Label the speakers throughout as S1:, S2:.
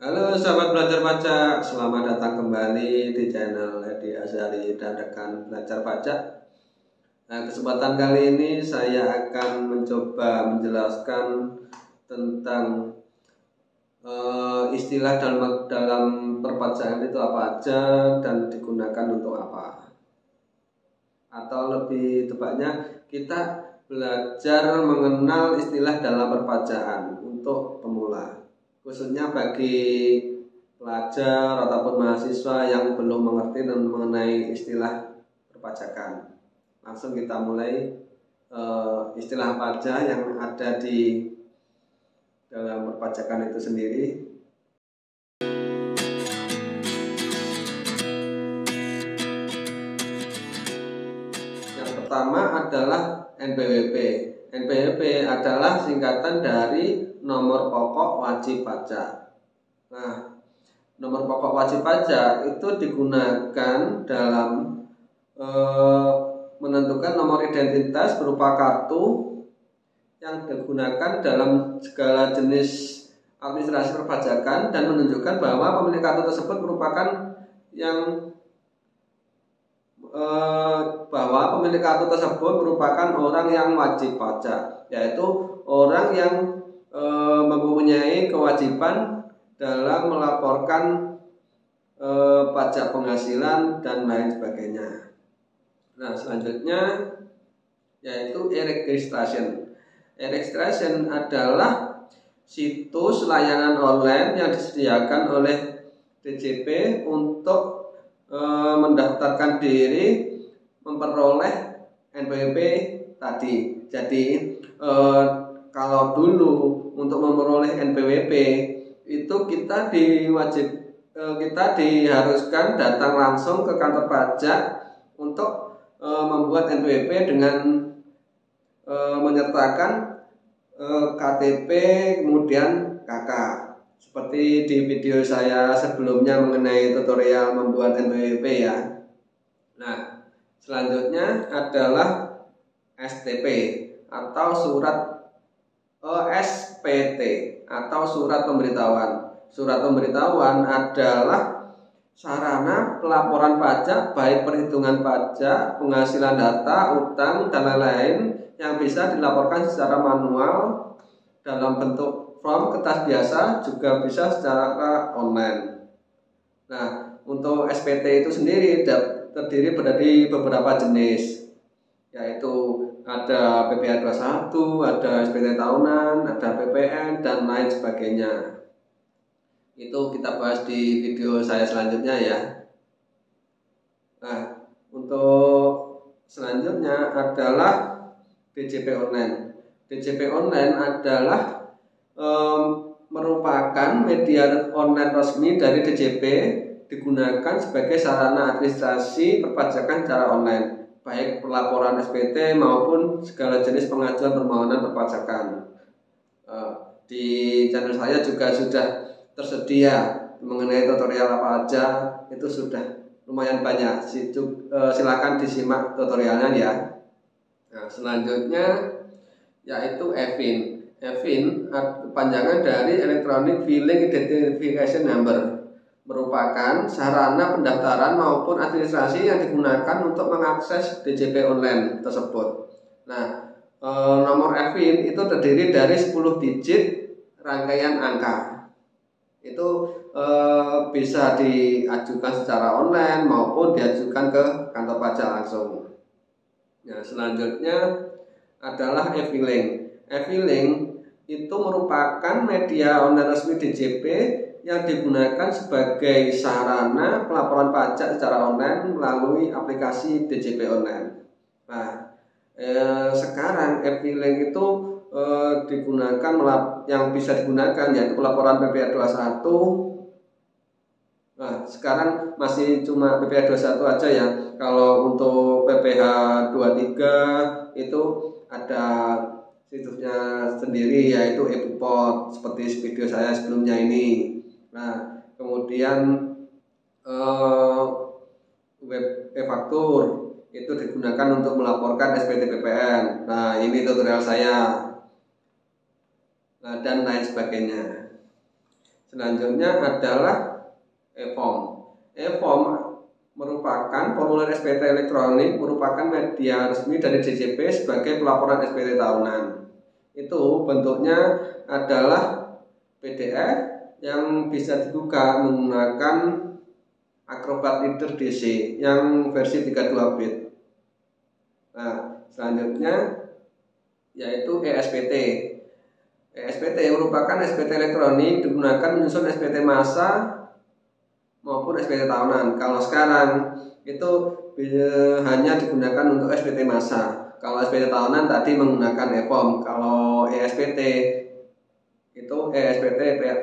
S1: Halo sahabat belajar baca, selamat datang kembali di channel Edi Azhari dan rekan belajar baca. Nah, kesempatan kali ini saya akan mencoba menjelaskan tentang istilah dalam perpajakan itu apa aja dan digunakan untuk apa. Atau lebih tepatnya kita belajar mengenal istilah dalam perpajakan untuk pemula, khususnya bagi pelajar ataupun mahasiswa yang belum mengerti dan mengenai istilah perpajakan. Langsung kita mulai istilah apa aja yang ada di dalam perpajakan itu sendiri. Yang pertama adalah NPWP. NPWP adalah singkatan dari nomor pokok wajib pajak. Nah, nomor pokok wajib pajak itu digunakan dalam menentukan nomor identitas berupa kartu yang digunakan dalam segala jenis administrasi perpajakan dan menunjukkan bahwa pemilik kartu tersebut merupakan bahwa pemilik kartu tersebut merupakan orang yang wajib pajak, yaitu orang yang mempunyai kewajiban dalam melaporkan pajak penghasilan dan lain sebagainya. Nah, selanjutnya yaitu e-registration. E-registration adalah situs layanan online yang disediakan oleh DJP untuk mendaftarkan diri memperoleh NPWP tadi. Jadi kalau dulu untuk memperoleh NPWP itu kita diharuskan datang langsung ke kantor pajak untuk membuat NPWP dengan menyertakan KTP kemudian KK. Seperti di video saya sebelumnya mengenai tutorial membuat NPWP ya. Nah, selanjutnya adalah STP atau surat SPT atau surat pemberitahuan. Surat pemberitahuan adalah sarana pelaporan pajak baik perhitungan pajak, penghasilan data, utang dan lain-lain yang bisa dilaporkan secara manual dalam bentuk form kertas biasa, juga bisa secara online. Nah, untuk SPT itu sendiri terdiri dari beberapa jenis, yaitu ada PPh 21, ada SPT tahunan, ada PPN dan lain sebagainya. Itu kita bahas di video saya selanjutnya ya. Nah, untuk selanjutnya adalah DJP online. DJP online adalah merupakan media online resmi dari DJP, digunakan sebagai sarana administrasi perpajakan secara online, baik pelaporan SPT maupun segala jenis pengajuan permohonan perpajakan. Di channel saya juga sudah tersedia mengenai tutorial apa aja, itu sudah lumayan banyak. Silakan disimak tutorialnya ya. Nah, selanjutnya yaitu EVIN. EVIN panjangan dari Electronic Filing Identification Number, merupakan sarana pendaftaran maupun administrasi yang digunakan untuk mengakses DJP online tersebut. Nah, nomor EVIN itu terdiri dari 10 digit rangkaian angka. Itu bisa diajukan secara online maupun diajukan ke kantor pajak langsung. Nah, selanjutnya adalah e-filing. E-filing itu merupakan media online resmi DJP yang digunakan sebagai sarana pelaporan pajak secara online melalui aplikasi DJP online. Nah, sekarang e-filing itu digunakan yang bisa digunakan yaitu pelaporan PPh 21. Nah, sekarang masih cuma PPh 21 aja ya. Kalau untuk PPh 23 itu ada situsnya sendiri yaitu e-Bupot seperti video saya sebelumnya ini. Nah, kemudian web e-faktur itu digunakan untuk melaporkan SPT PPN. Nah, ini tutorial saya. Nah, dan lain sebagainya. Selanjutnya adalah e-form. E-form merupakan formulir SPT elektronik, merupakan media resmi dari DJP sebagai pelaporan SPT tahunan. Itu bentuknya adalah PDF yang bisa dibuka menggunakan Acrobat Reader DC yang versi 32 bit. Nah, selanjutnya yaitu eSPT. eSPT merupakan SPT elektronik, digunakan menyusun SPT massa maupun SPT tahunan. Kalau sekarang itu hanya digunakan untuk SPT massa. Kalau SPT tahunan tadi menggunakan e-form. Kalau eSPT itu eSPT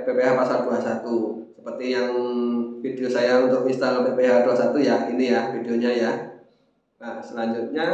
S1: PPH pasal 21. Seperti yang video saya untuk install PPH 21 ya, ini ya videonya ya. Nah, selanjutnya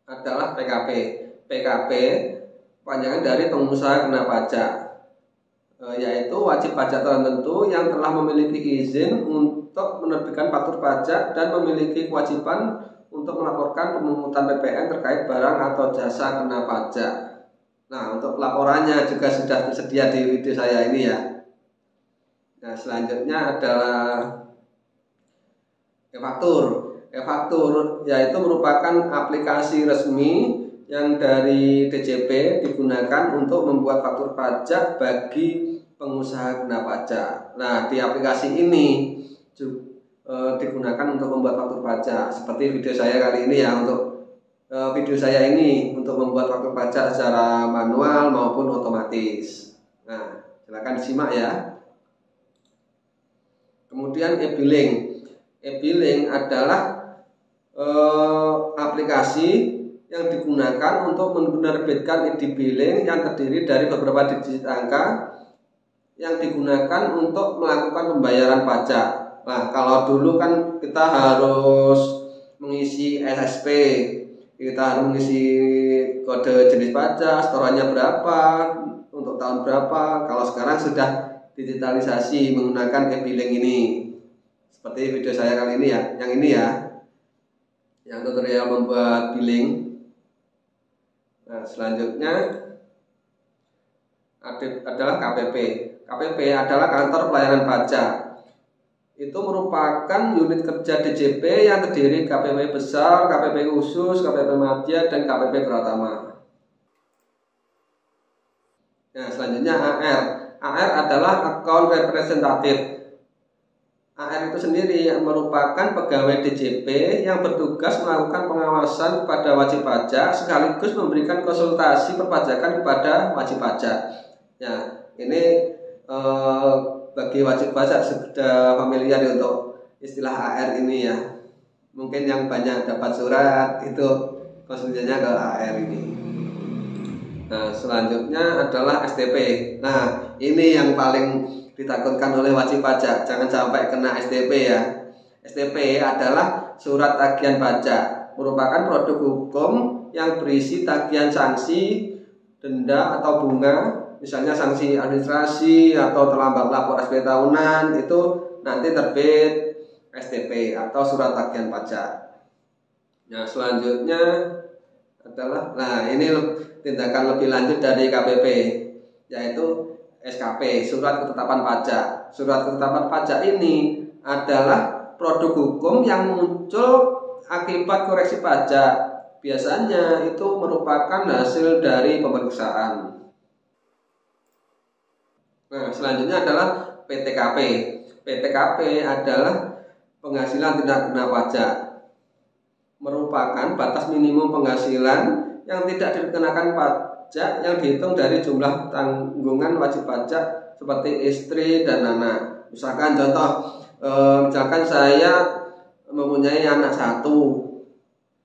S1: adalah PKP. PKP panjangan dari pengusaha kena pajak, yaitu wajib pajak tertentu yang telah memiliki izin untuk menerbitkan faktur pajak dan memiliki kewajiban untuk melaporkan pemungutan PPN terkait barang atau jasa kena pajak. Nah, untuk laporannya juga sudah tersedia di video saya ini ya. Nah, selanjutnya adalah e-faktur. E-faktur yaitu merupakan aplikasi resmi yang dari DJP digunakan untuk membuat faktur pajak bagi pengusaha kena pajak. Nah, di aplikasi ini digunakan untuk membuat faktur pajak. Seperti video saya kali ini ya, untuk video saya ini untuk membuat faktur pajak secara manual maupun otomatis. Nah, silakan disimak ya. Kemudian e-billing. E-billing adalah aplikasi yang digunakan untuk menerbitkan e-billing yang terdiri dari beberapa digit angka yang digunakan untuk melakukan pembayaran pajak. Nah, kalau dulu kan kita harus mengisi SSP, kita harus mengisi kode jenis pajak, setorannya berapa, untuk tahun berapa. Kalau sekarang sudah digitalisasi menggunakan e-billing ini. Seperti video saya kali ini ya, yang ini ya, yang tutorial membuat billing. Nah, selanjutnya adalah KPP. KPP adalah kantor pelayanan pajak. Itu merupakan unit kerja DJP yang terdiri KPP besar, KPP khusus, KPP madya, dan KPP Pratama. Nah, selanjutnya AR. AR adalah akun representatif. AR itu sendiri merupakan pegawai DJP yang bertugas melakukan pengawasan kepada wajib pajak sekaligus memberikan konsultasi perpajakan kepada wajib pajak. Ya, ini bagi wajib pajak sudah familiar untuk istilah AR ini ya. Mungkin yang banyak dapat surat itu konsultasinya ke AR ini. Nah, selanjutnya adalah STP. Nah, ini yang paling ditakutkan oleh wajib pajak, jangan sampai kena STP ya. STP adalah surat tagihan pajak, merupakan produk hukum yang berisi tagihan sanksi, denda atau bunga, misalnya sanksi administrasi atau terlambat lapor SPT tahunan, itu nanti terbit STP atau surat tagihan pajak. Nah, selanjutnya adalah, nah ini tindakan lebih lanjut dari KPP, yaitu SKP, surat ketetapan pajak. Surat ketetapan pajak ini adalah produk hukum yang muncul akibat koreksi pajak. Biasanya itu merupakan hasil dari pemeriksaan. Nah, selanjutnya adalah PTKP. PTKP adalah penghasilan tidak kena pajak. Merupakan batas minimum penghasilan yang tidak dikenakan pajak yang dihitung dari jumlah tanggungan wajib pajak seperti istri dan anak. Misalkan contoh, misalkan saya mempunyai anak 1,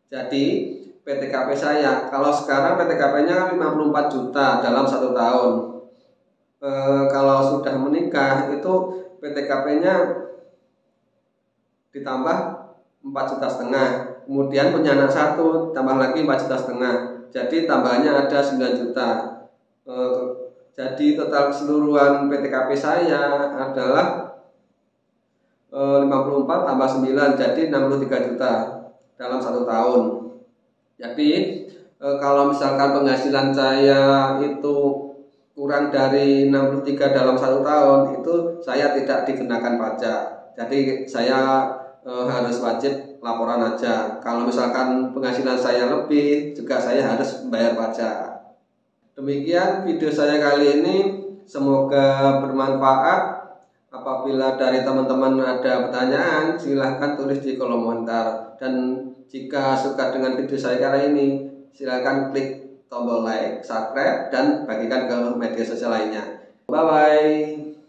S1: jadi PTKP saya, kalau sekarang PTKP-nya 54 juta dalam 1 tahun. Kalau sudah menikah itu PTKP-nya ditambah 4,5 juta. Kemudian punya anak 1 tambah lagi 4,5 juta. Jadi tambahannya ada 9 juta. Jadi total keseluruhan PTKP saya adalah 54 tambah 9, jadi 63 juta dalam 1 tahun. Jadi kalau misalkan penghasilan saya itu kurang dari 63 dalam 1 tahun itu saya tidak dikenakan pajak. Jadi saya harus wajib laporan aja. Kalau misalkan penghasilan saya lebih, juga saya harus membayar pajak. Demikian video saya kali ini, semoga bermanfaat. Apabila dari teman-teman ada pertanyaan, silahkan tulis di kolom komentar. Dan jika suka dengan video saya kali ini, silahkan klik tombol like, subscribe, dan bagikan ke media sosial lainnya. Bye-bye.